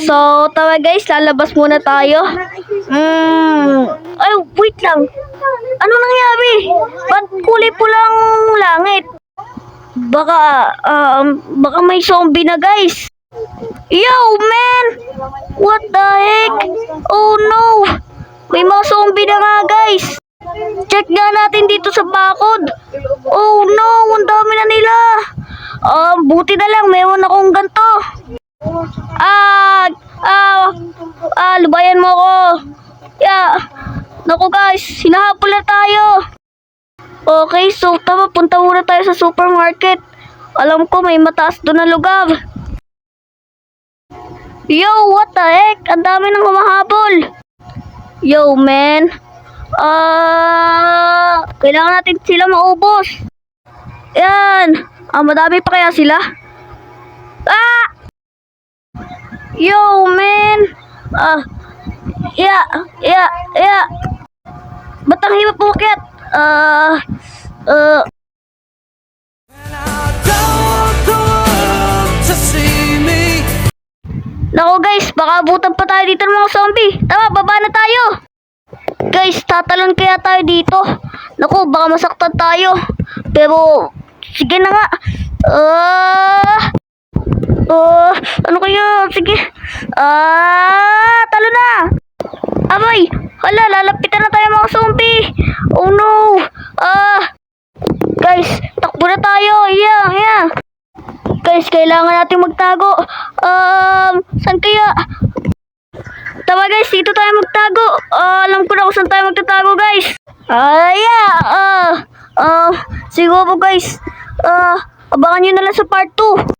So, tama guys, lalabas muna tayo. Ay, wait lang. Ano nangyari? Ba't kulay pulang langit? Baka may zombie na guys. Yo, man! What the heck? Oh no! May mga zombie na nga guys. Check nga natin dito sa bakod. Oh no, ang dami na nila. Buti na lang, mayroon akong ganito. Lubayan mo ako. Naku guys, hinahabol na tayo. Okay, so tama, punta muna tayo sa supermarket. Alam ko may mataas doon na lugar. Yo, what the heck? Ang dami nang humahabol. Yo, man. Kailangan natin sila maubos. Yan. Madami pa kaya sila? Yo, man. Ba't ang hirap umakyat? Naku guys, baka abutan pa tayo dito ng mga zombie. Tama, baba na tayo. Guys, tatalon kaya tayo dito. Naku, baka masaktan tayo. Pero, sige na nga. Ano kaya? Sige. Talo na. Abay, hala, lalapitan na tayo mga zombie. Oh no. Guys, takbo na tayo. Yeah. Guys, kailangan natin magtago. Saan kaya? Tama guys, dito tayo magtago. Alam ko na kung saan tayo magtatago guys. Siguro guys. Abangan nyo na lang sa part 2.